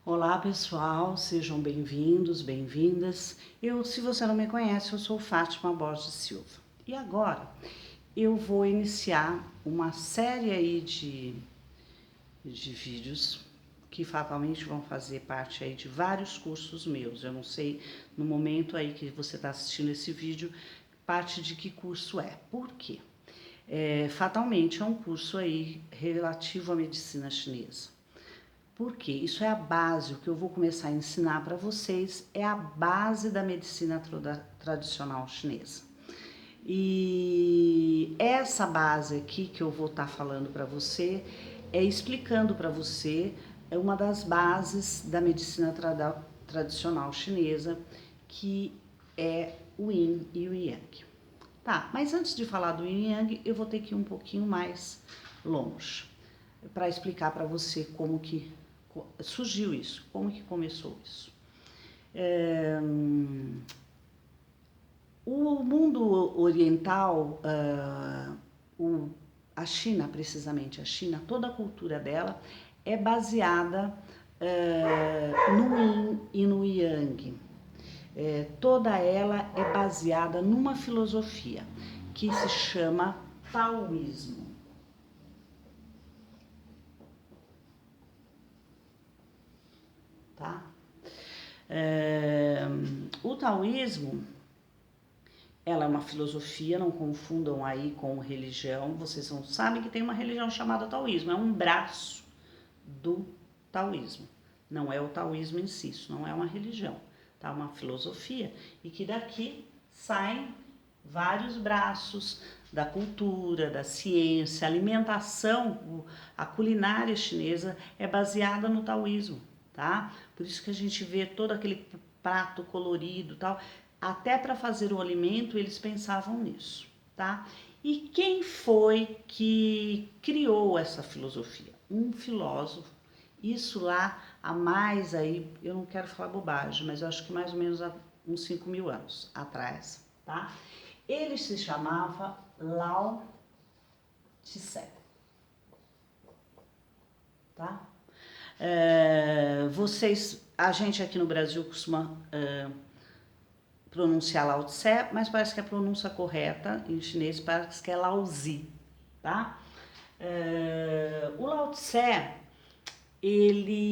Olá pessoal, sejam bem-vindos, bem-vindas. Se você não me conhece, eu sou Fátima Borges Silva. E agora eu vou iniciar uma série aí de vídeos que fatalmente vão fazer parte aí de vários cursos meus. Eu não sei no momento aí que você está assistindo esse vídeo, parte de que curso é. Por quê? Fatalmente é um curso aí relativo à medicina chinesa. Porque isso é a base, o que eu vou começar a ensinar para vocês é a base da medicina tradicional chinesa. E essa base aqui que eu vou estar falando para você, explicando para você, é uma das bases da medicina tradicional chinesa, que é o Yin e o Yang. Tá, mas antes de falar do Yin e Yang, eu vou ter que ir um pouquinho mais longe para explicar para você como que surgiu isso, como que começou isso. O mundo oriental, a China, precisamente a China, toda a cultura dela é baseada no Yin e no Yang. Toda ela é baseada numa filosofia que se chama taoísmo. Tá? O taoísmo, ela é uma filosofia, não confundam aí com religião. Vocês não sabem que tem uma religião chamada taoísmo, é um braço do taoísmo. Não é o taoísmo em si, isso não é uma religião, tá? Uma filosofia, e que daqui saem vários braços da cultura, da ciência, a alimentação, a culinária chinesa é baseada no taoísmo, tá? Por isso que a gente vê todo aquele prato colorido, tal. Até para fazer o alimento eles pensavam nisso, tá? E quem foi que criou essa filosofia? Um filósofo. Isso lá há mais aí, eu não quero falar bobagem, mas eu acho que mais ou menos há uns 5.000 anos atrás, tá? Ele se chamava Lao Tse, tá? A gente aqui no Brasil costuma pronunciar Lao Tse, mas parece que a pronúncia correta em chinês parece que é Lao Zi, tá? O Lao Tse, ele,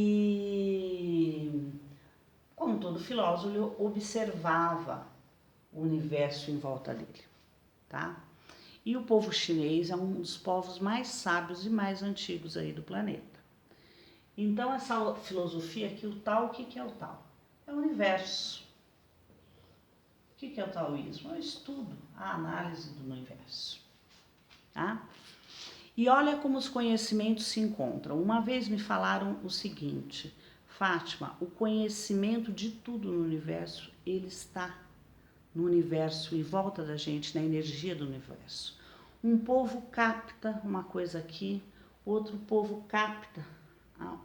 como todo filósofo, ele observava o universo em volta dele, tá? E o povo chinês é um dos povos mais sábios e mais antigos aí do planeta. Então essa filosofia aqui, o Tao, o que é o Tao? É o universo. O que é o taoísmo? É o estudo, a análise do universo, tá? E olha como os conhecimentos se encontram. Uma vez me falaram o seguinte: Fátima, o conhecimento de tudo no universo, ele está no universo, em volta da gente, na energia do universo. Um povo capta uma coisa aqui, outro povo capta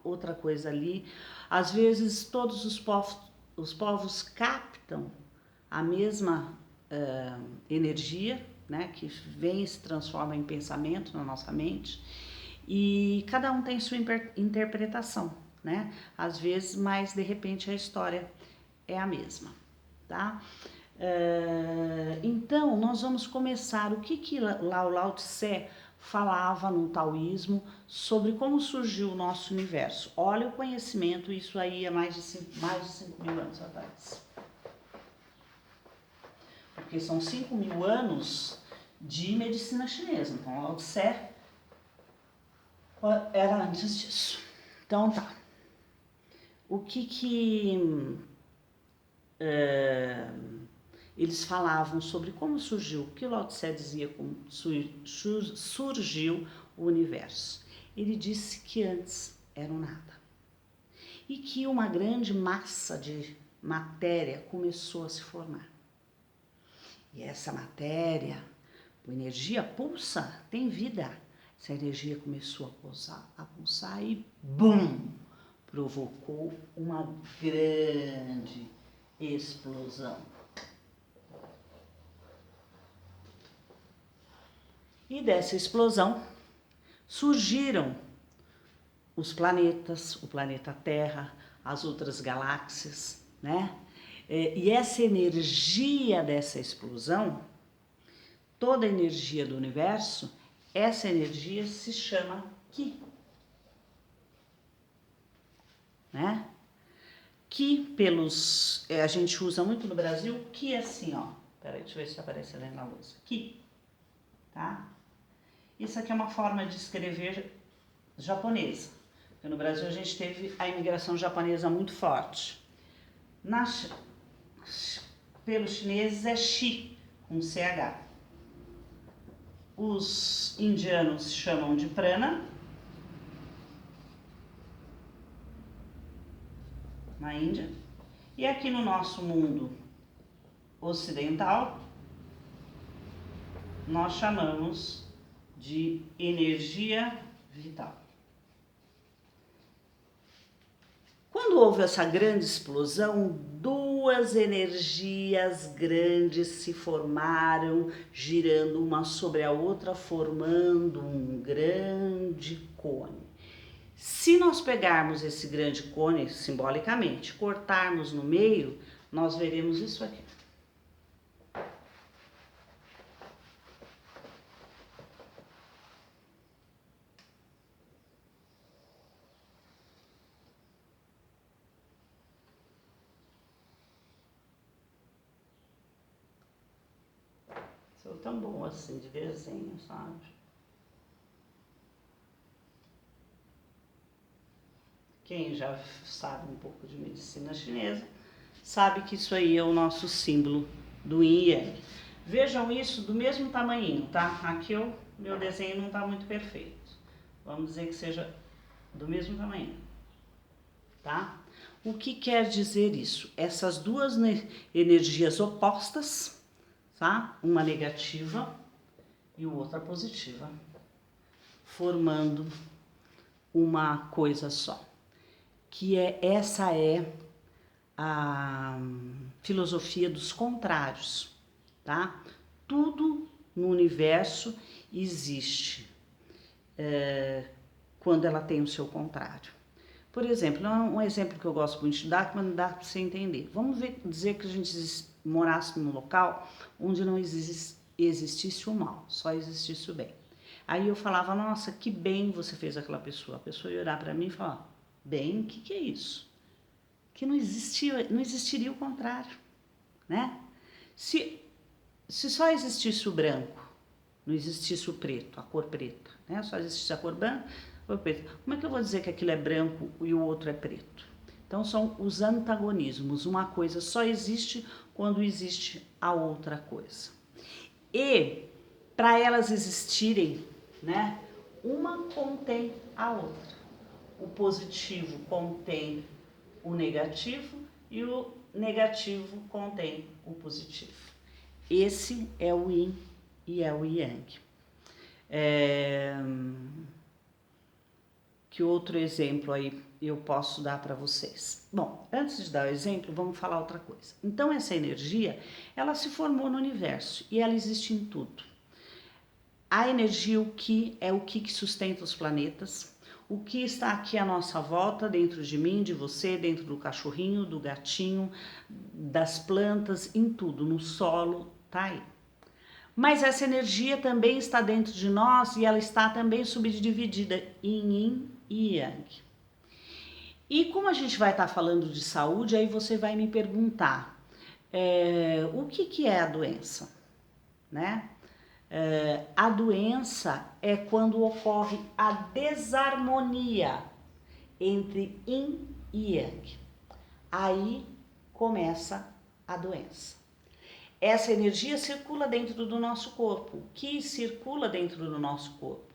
outra coisa ali. Às vezes todos os povos captam a mesma energia, né, que vem e se transforma em pensamento na nossa mente, e cada um tem sua interpretação, né? Às vezes, mas de repente a história é a mesma, tá? Então, nós vamos começar. O que Lao Tse falava no taoísmo sobre como surgiu o nosso universo? Olha o conhecimento, isso aí é mais de 5.000 anos atrás. Porque são 5.000 anos de medicina chinesa. Então, Lao Tse era antes disso. Então, tá. O que eles falavam sobre como surgiu, o que Lao Tse dizia como surgiu o universo. Ele disse que antes era um nada. E que uma grande massa de matéria começou a se formar. E essa matéria, a energia pulsa, tem vida. Essa energia começou a pulsar e BUM! Provocou uma grande explosão. E dessa explosão surgiram os planetas, o planeta Terra, as outras galáxias, né? E essa energia dessa explosão, toda a energia do universo, essa energia se chama Ki, né? Ki a gente usa muito no Brasil, Ki assim, ó. Peraí, deixa eu ver se aparece ali na luz. Ki, tá? Isso aqui é uma forma de escrever japonesa. Porque no Brasil a gente teve a imigração japonesa muito forte. Pelos chineses é Shi, com CH. Os indianos chamam de prana, na Índia. E aqui no nosso mundo ocidental, nós chamamos de energia vital. Quando houve essa grande explosão, duas energias grandes se formaram, girando uma sobre a outra, formando um grande cone. Se nós pegarmos esse grande cone, simbolicamente, cortarmos no meio, nós veremos isso aqui. Sou tão bom assim de desenho, sabe? Quem já sabe um pouco de medicina chinesa, sabe que isso aí é o nosso símbolo do Yin e Yang. Vejam isso do mesmo tamanho, tá? Aqui meu desenho não está muito perfeito. Vamos dizer que seja do mesmo tamanho, tá? O que quer dizer isso? Essas duas energias opostas, tá? Uma negativa e outra positiva, formando uma coisa só. Essa é a filosofia dos contrários, tá? Tudo no universo existe quando ela tem o seu contrário. Por exemplo, um exemplo que eu gosto muito de dar, que não dá para você entender. Vamos dizer que a gente morasse num local onde não existisse o mal, só existisse o bem. Aí eu falava, nossa, que bem você fez aquela pessoa. A pessoa ia olhar para mim e falar, bem, o que é isso? Que não existiria o contrário, né? Se só existisse o branco, não existisse o preto, a cor preta, né? Só existisse a cor branca, a cor preta. Como é que eu vou dizer que aquilo é branco e o outro é preto? Então são os antagonismos. Uma coisa só existe quando existe a outra coisa. E para elas existirem, né? Uma contém a outra. O positivo contém o negativo e o negativo contém o positivo. Esse é o Yin e é o Yang. Que outro exemplo aí eu posso dar para vocês? Bom, antes de dar o exemplo, vamos falar outra coisa. Então, essa energia, ela se formou no universo e ela existe em tudo. A energia, o que é o que sustenta os planetas, o que está aqui à nossa volta, dentro de mim, de você, dentro do cachorrinho, do gatinho, das plantas, em tudo, no solo, tá aí. Mas essa energia também está dentro de nós e ela está também subdividida em Yin e Yang. E como a gente vai estar falando de saúde, aí você vai me perguntar, o que é a doença, né? A doença é quando ocorre a desarmonia entre Yin e Yang. Aí começa a doença. Essa energia circula dentro do nosso corpo. O que circula dentro do nosso corpo?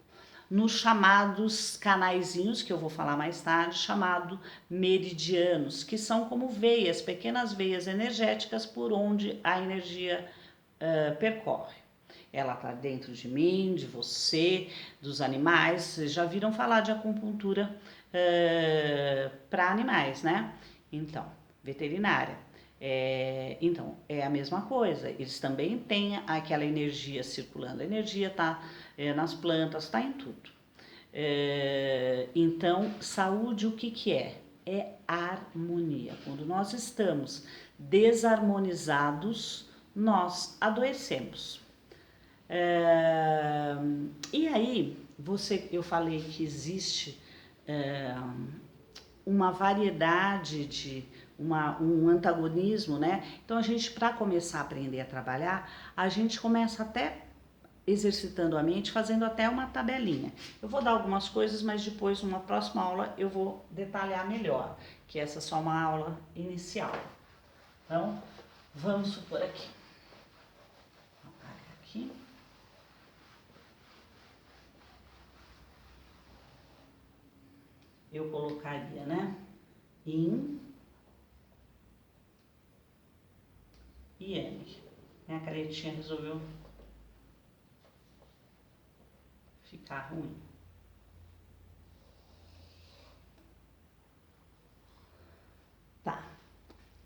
Nos chamados canaizinhos, que eu vou falar mais tarde, chamado meridianos, que são como veias, pequenas veias energéticas por onde a energia percorre. Ela está dentro de mim, de você, dos animais. Vocês já viram falar de acupuntura para animais, né? Então, veterinária. Então, é a mesma coisa. Eles também têm aquela energia circulando. A energia está nas plantas, está em tudo. Então, saúde, o que é? é harmonia. Quando nós estamos desarmonizados, nós adoecemos. E aí, eu falei que existe uma variedade de um antagonismo, né? Então a gente, para começar a aprender a trabalhar, a gente começa até exercitando a mente, fazendo até uma tabelinha. Eu vou dar algumas coisas, mas depois, numa próxima aula, eu vou detalhar melhor, que essa é só uma aula inicial. Então, vamos supor aqui. Vou apagar aqui. Eu colocaria, né? Yin e Yang. Minha canetinha resolveu ficar ruim. Tá.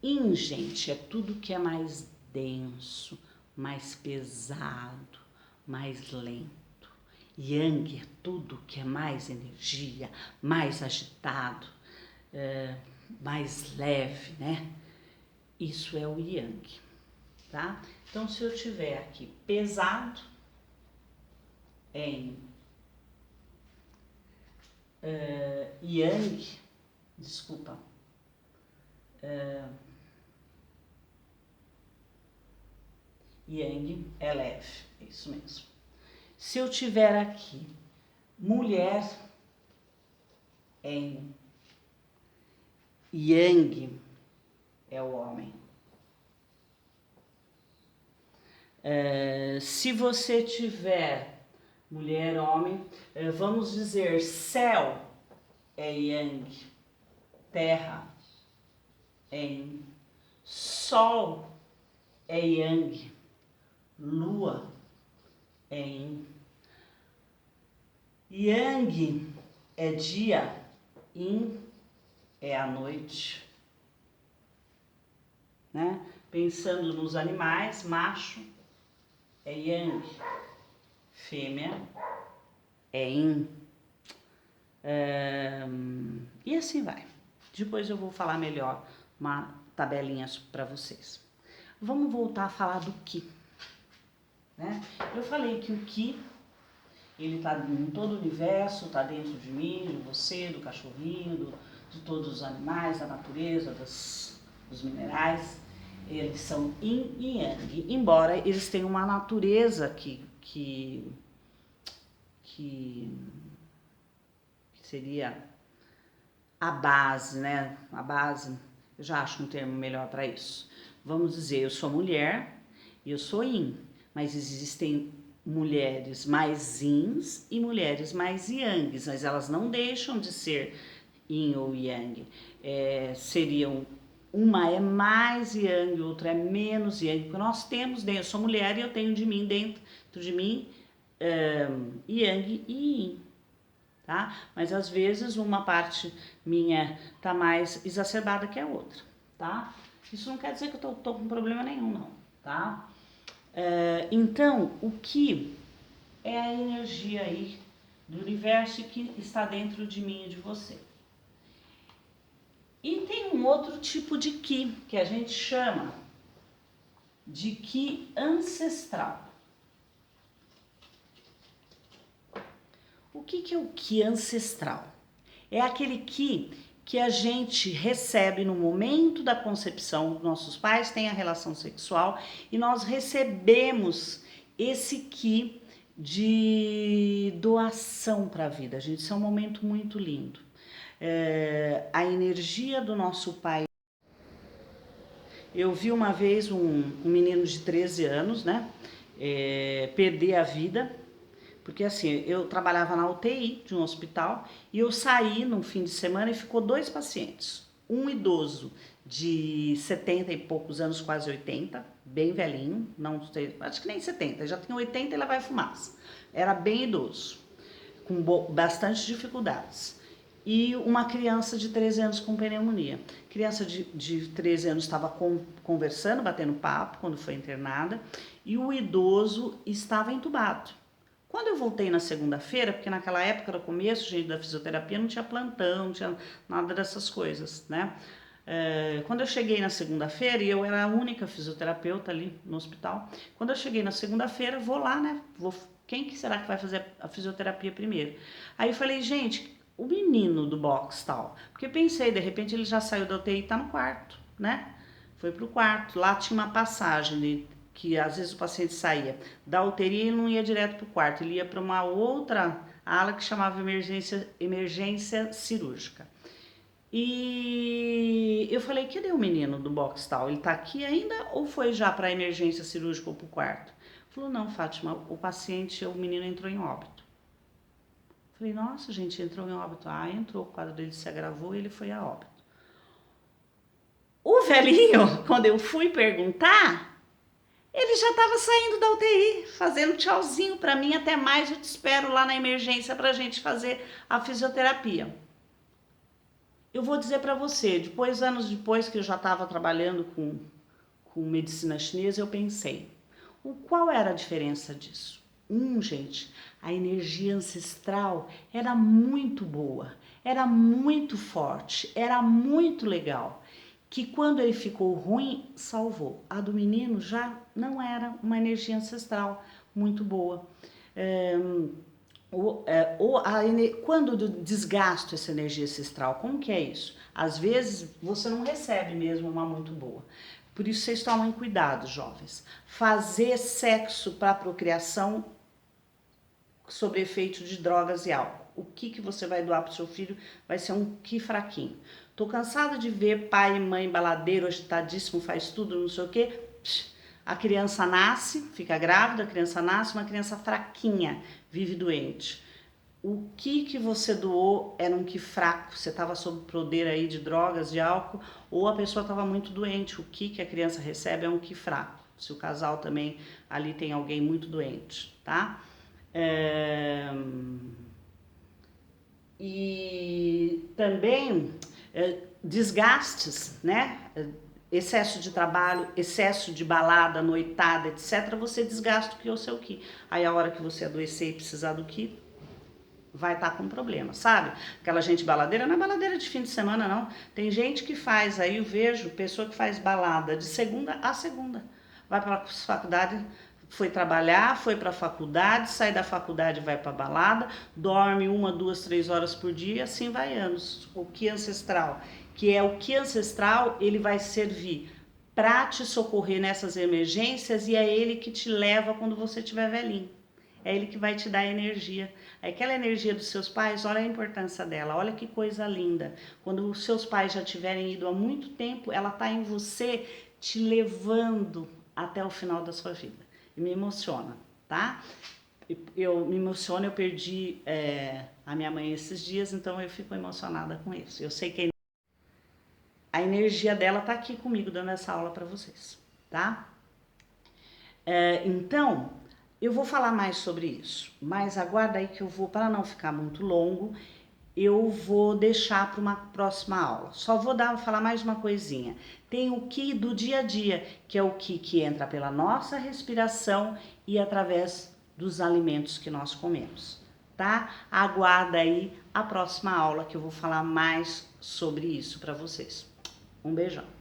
Yin, gente, é tudo que é mais denso, mais pesado, mais lento. Yang é tudo que é mais energia, mais agitado, mais leve, né? Isso é o Yang, tá? Então, se eu tiver aqui pesado em Yang, desculpa, Yang é leve, é isso mesmo. Se eu tiver aqui mulher em Yang, é o homem. Se você tiver mulher, homem, vamos dizer céu é Yang, terra é Yin, sol é Yang, lua é Yin. Yang é dia, Yin é a noite, né? Pensando nos animais, macho é Yang, fêmea é Yin. E assim vai. Depois eu vou falar melhor uma tabelinha para vocês. Vamos voltar a falar do Ki, né? Eu falei que o Ki, ele tá em todo o universo, tá dentro de mim, de você, do cachorrinho, de todos os animais, da natureza, dos minerais. Eles são Yin e Yang, embora eles tenham uma natureza que seria a base, né? A base, eu já acho um termo melhor para isso. Vamos dizer, eu sou mulher e eu sou Yin, mas existem mulheres mais Yins e mulheres mais Yangs, mas elas não deixam de ser Yin ou Yang. Seriam, uma é mais Yang, outra é menos Yang, porque nós temos dentro, eu sou mulher e eu tenho de mim dentro de mim Yang e Yin. Tá? Mas às vezes uma parte minha tá mais exacerbada que a outra, tá? Isso não quer dizer que eu tô com problema nenhum, não, tá? Então, o que é a energia aí do universo que está dentro de mim e de você? E tem um outro tipo de Ki, que a gente chama de Ki ancestral. O que é o Ki ancestral? É aquele Ki que a gente recebe no momento da concepção. Nossos pais têm a relação sexual e nós recebemos esse Ki de doação para a vida. Gente, isso é um momento muito lindo. A energia do nosso pai. Eu vi uma vez um menino de 13 anos, né, perder a vida. Porque assim, eu trabalhava na UTI de um hospital e eu saí num fim de semana e ficou 2 pacientes. Um idoso de 70 e poucos anos, quase 80, bem velhinho, não sei, acho que nem 70, já tinha 80 e lá vai fumaça. Era bem idoso, com bastante dificuldades. E uma criança de 13 anos com pneumonia. Criança de 13 anos estava conversando, batendo papo quando foi internada, e o idoso estava entubado. Quando eu voltei na segunda-feira, porque naquela época, no começo, gente, da fisioterapia, não tinha plantão, não tinha nada dessas coisas, né? Quando eu cheguei na segunda-feira, e eu era a única fisioterapeuta ali no hospital, quando eu cheguei na segunda-feira, vou lá, né? Quem que será que vai fazer a fisioterapia primeiro? Aí eu falei, gente, o menino do box tal, porque pensei, de repente ele já saiu da UTI e tá no quarto, né? Foi pro quarto, lá tinha uma passagem que às vezes o paciente saía da UTI e não ia direto pro quarto, ele ia para uma outra ala que chamava emergência cirúrgica. E eu falei, cadê o menino do box tal? Ele tá aqui ainda ou foi já para emergência cirúrgica ou pro quarto? Falou, não, Fátima, o menino entrou em óbito. Falei, nossa, gente, entrou em óbito. Ah, entrou, o quadro dele se agravou e ele foi a óbito. O velhinho, quando eu fui perguntar, ele já estava saindo da UTI, fazendo tchauzinho para mim, até mais eu te espero lá na emergência pra gente fazer a fisioterapia. Eu vou dizer para você, anos depois que eu já estava trabalhando com medicina chinesa, eu pensei, qual era a diferença disso? Gente, a energia ancestral era muito boa, era muito forte, era muito legal, que quando ele ficou ruim, salvou. A do menino já não era uma energia ancestral muito boa. Quando eu desgasto essa energia ancestral, como que é isso? Às vezes você não recebe mesmo uma muito boa. Por isso vocês tomem cuidado, jovens. Fazer sexo para procriação sobre efeito de drogas e álcool. O que você vai doar para o seu filho vai ser um que fraquinho. Tô cansada de ver pai e mãe baladeiro, agitadíssimo, faz tudo, não sei o quê. A criança nasce, fica grávida, a criança nasce, uma criança fraquinha, vive doente. O que você doou era um que fraco, você estava sob poder aí de drogas, de álcool, ou a pessoa estava muito doente. O que a criança recebe é um que fraco. Se o casal também ali tem alguém muito doente, tá? E também desgastes, né? Excesso de trabalho, excesso de balada, noitada, etc. Você desgasta o que é o seu ki. Aí a hora que você adoecer e precisar do ki, vai estar com problema, sabe? Aquela gente baladeira, não é baladeira de fim de semana, não. Tem gente que faz, aí eu vejo pessoa que faz balada de segunda a segunda. Vai para a faculdade, foi trabalhar, foi para a faculdade, sai da faculdade, vai para balada, dorme 1, 2, 3 horas por dia, assim vai anos. O ki ancestral, que é o ki ancestral, ele vai servir para te socorrer nessas emergências e é ele que te leva quando você estiver velhinho. É ele que vai te dar energia. Aquela energia dos seus pais, olha a importância dela, olha que coisa linda. Quando os seus pais já tiverem ido há muito tempo, ela está em você, te levando até o final da sua vida. E me emociona, tá? Eu me emociono, eu perdi a minha mãe esses dias, então eu fico emocionada com isso. Eu sei que a energia dela tá aqui comigo, dando essa aula para vocês, tá? Então, eu vou falar mais sobre isso, mas aguarda aí que eu vou, para não ficar muito longo, eu vou deixar para uma próxima aula. Só vou falar mais uma coisinha. Tem o ki do dia a dia, que é o ki que entra pela nossa respiração e através dos alimentos que nós comemos, tá? Aguarda aí a próxima aula que eu vou falar mais sobre isso para vocês. Um beijão.